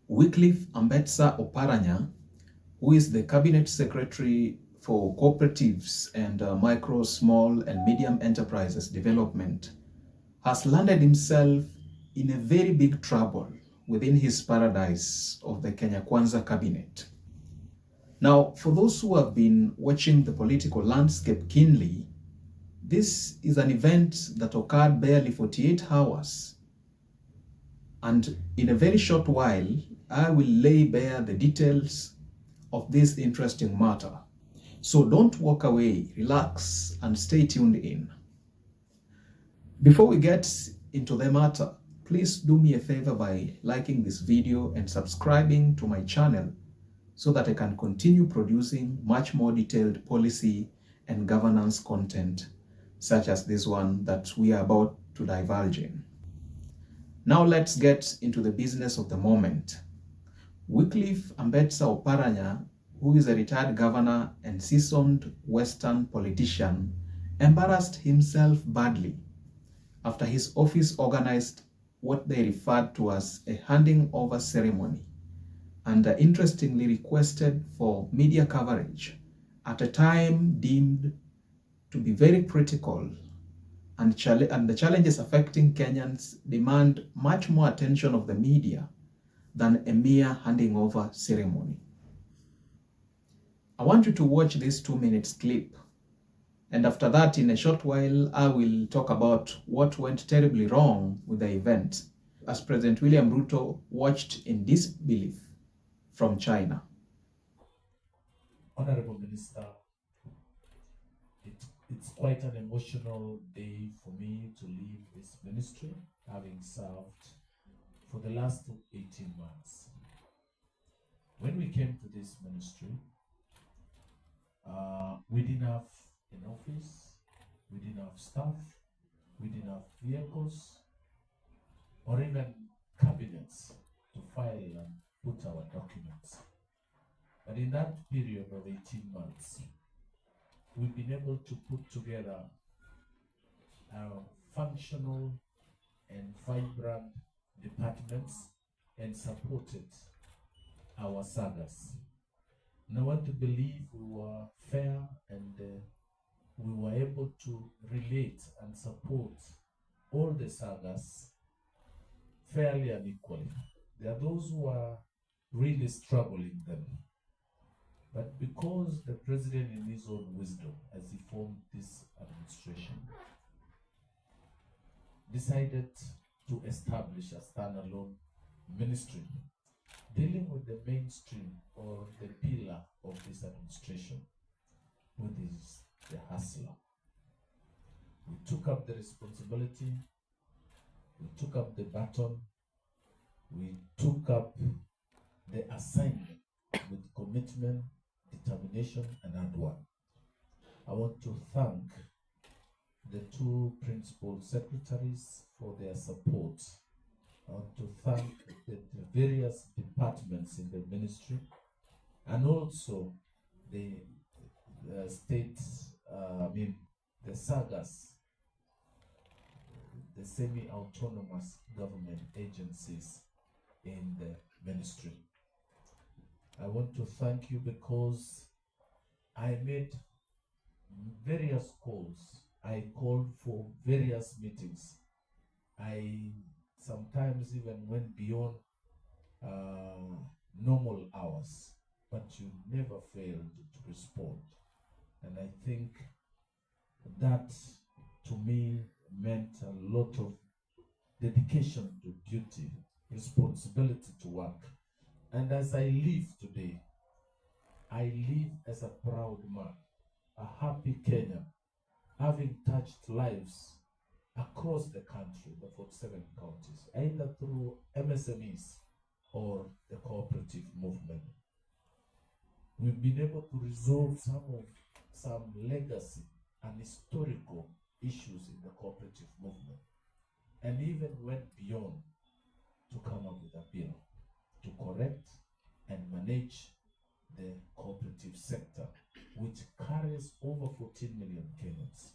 Wycliffe Ambetsa Oparanya, who is the Cabinet Secretary for Cooperatives and Micro, Small and Medium Enterprises Development, has landed himself in a very big trouble within his paradise of the Kenya Kwanza cabinet. Now, for those who have been watching the political landscape keenly, this is an event that occurred barely 48 hours. And in a very short while, I will lay bare the details of this interesting matter. So don't walk away, relax, and stay tuned in. Before we get into the matter, please do me a favor by liking this video and subscribing to my channel so that I can continue producing much more detailed policy and governance content, such as this one that we are about to divulge in. Now let's get into the business of the moment. Wycliffe Ambetsa Oparanya, who is a retired governor and seasoned Western politician, embarrassed himself badly after his office organized what they referred to as a handing over ceremony, and interestingly requested for media coverage at a time deemed to be very critical, and the challenges affecting Kenyans demand much more attention of the media than a mere handing over ceremony. I want you to watch this 2 minutes clip, and after that, in a short while, I will talk about what went terribly wrong with the event as President William Ruto watched in disbelief from China. Honorable Minister, it's quite an emotional day for me to leave this ministry, having served for the last 18 months. When we came to this ministry, we didn't have an office, we didn't have staff, we didn't have vehicles, or even cabinets to file and put our documents. But in that period of 18 months, we've been able to put together functional and vibrant departments and supported our sagas. And I want to believe we were fair and we were able to relate and support all the sagas fairly and equally. There are those who are really struggling them. But because the president, in his own wisdom, as he formed this administration, decided to establish a standalone ministry dealing with the mainstream or the pillar of this administration, who is the hustler. We took up the responsibility, we took up the baton, we took up the assignment with commitment, determination, and hard work. I want to thank the two principal secretaries for their support. I want to thank the various departments in the ministry, and also the the sagas, the semi-autonomous government agencies in the ministry. I want to thank you because I made various calls. I called for various meetings. I sometimes even went beyond normal hours, but you never failed to respond. And I think that to me meant a lot of dedication to duty, responsibility to work. And as I leave today, I live as a proud man, a happy Kenyan, having touched lives across the country, the 47 counties, either through MSMEs or the cooperative movement. We've been able to resolve some legacy and historical issues in the cooperative movement, and even went beyond to come up with a bill to correct and manage the cooperative sector, which carries over 14 million Kenyans.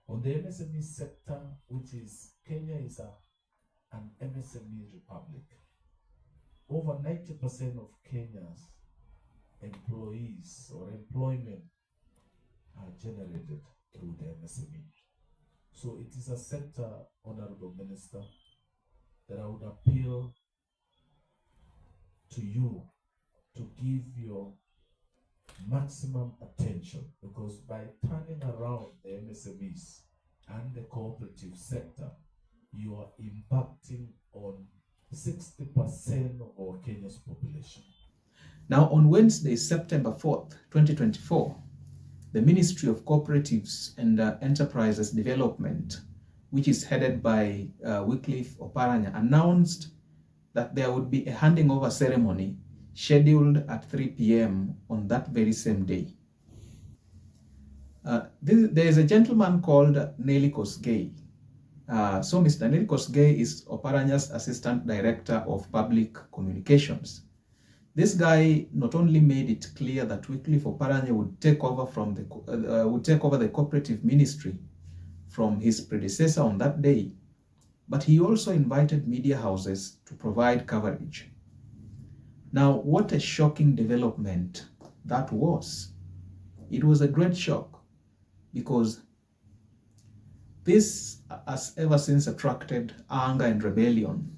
On the MSME sector, which is Kenya is an MSME republic. over 90% of Kenya's employees or employment are generated through the MSME. So it is a sector, Honorable Minister, that I would appeal to you to give your maximum attention, because by turning around the MSMEs and the cooperative sector, you are impacting on 60% of our Kenya's population. Now, on Wednesday, September 4th, 2024, the Ministry of Cooperatives and Enterprises Development, which is headed by Wycliffe Oparanya, announced that there would be a handing over ceremony scheduled at 3 p.m. on that very same day. There is a gentleman called Nelly Kosgei. So Mr. Nelly Kosgei is Oparanya's Assistant Director of Public Communications. This guy not only made it clear that Wycliffe Oparanya would take over the cooperative ministry from his predecessor on that day, but he also invited media houses to provide coverage. Now, what a shocking development that was. It was a great shock because this has ever since attracted anger and rebellion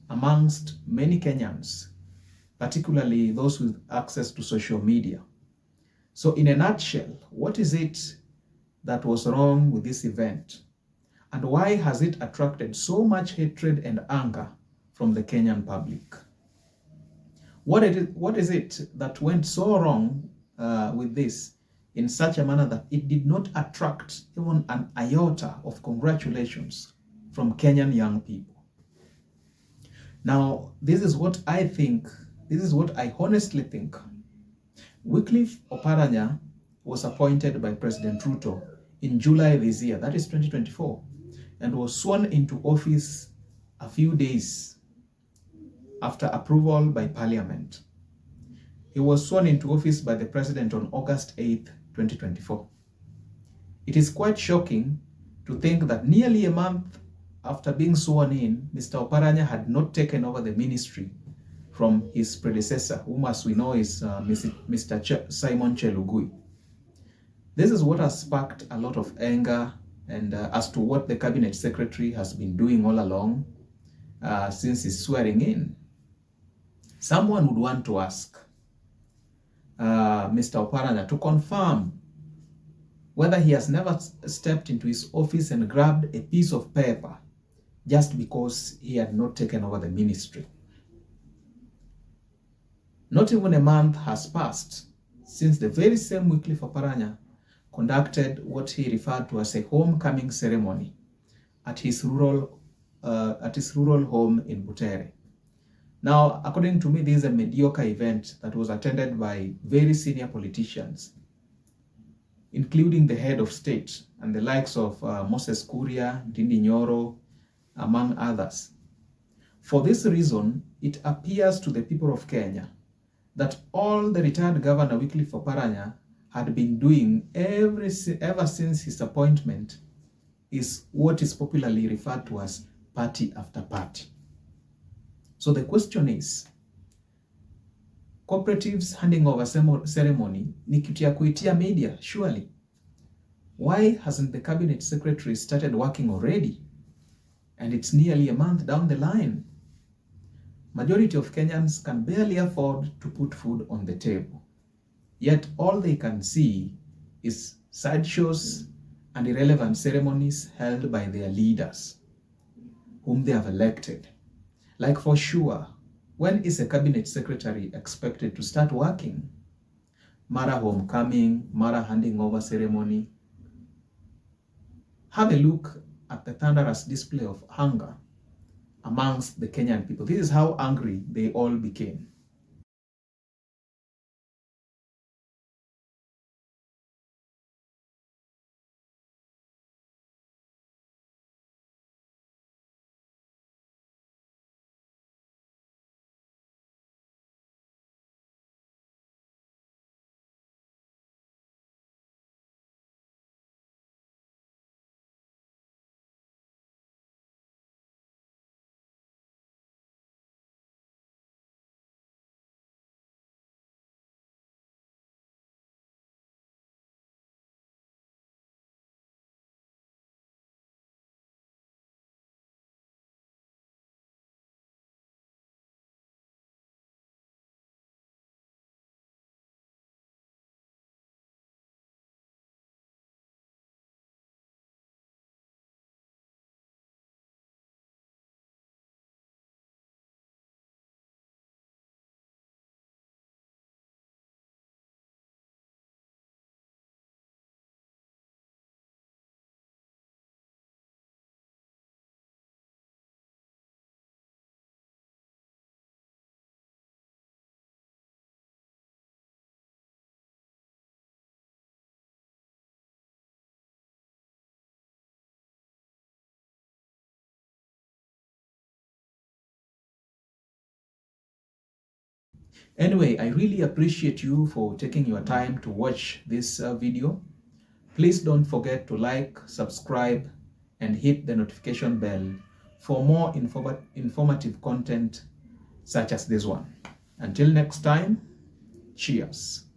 amongst many Kenyans, particularly those with access to social media. So in a nutshell, what is it that was wrong with this event? And why has it attracted so much hatred and anger from the Kenyan public? What is it that went so wrong with this in such a manner that it did not attract even an iota of congratulations from Kenyan young people? Now, this is what I honestly think. Wycliffe Oparanya was appointed by President Ruto in July this year, that is 2024, and was sworn into office a few days after approval by Parliament. He was sworn into office by the President on August 8, 2024. It is quite shocking to think that nearly a month after being sworn in, Mr. Oparanya had not taken over the ministry from his predecessor, whom as we know is Mr. Simon Chelugui. This is what has sparked a lot of anger and as to what the cabinet secretary has been doing all along since his swearing in. Someone would want to ask Mr. Oparanya to confirm whether he has never stepped into his office and grabbed a piece of paper just because he had not taken over the ministry. Not even a month has passed since the very same Wycliffe Oparanya conducted what he referred to as a homecoming ceremony at his rural home in Butere. Now, according to me, this is a mediocre event that was attended by very senior politicians, including the head of state and the likes of Moses Kuria, Ndindi Nyoro, among others. For this reason, it appears to the people of Kenya that all the retired Governor Wycliffe Oparanya had been doing ever since his appointment is what is popularly referred to as party after party. So the question is, cooperatives handing over ceremony ni kitu ya kuitia media, surely. Why hasn't the cabinet secretary started working already? And it's nearly a month down the line. Majority of Kenyans can barely afford to put food on the table. Yet all they can see is sideshows and irrelevant ceremonies held by their leaders, whom they have elected. Like for sure, when is a cabinet secretary expected to start working? Mara homecoming, Mara handing over ceremony. Have a look at the thunderous display of hunger amongst the Kenyan people. This is how angry they all became. Anyway, I really appreciate you for taking your time to watch this video. Please don't forget to like, subscribe, and hit the notification bell for more informative content such as this one. Until next time, cheers.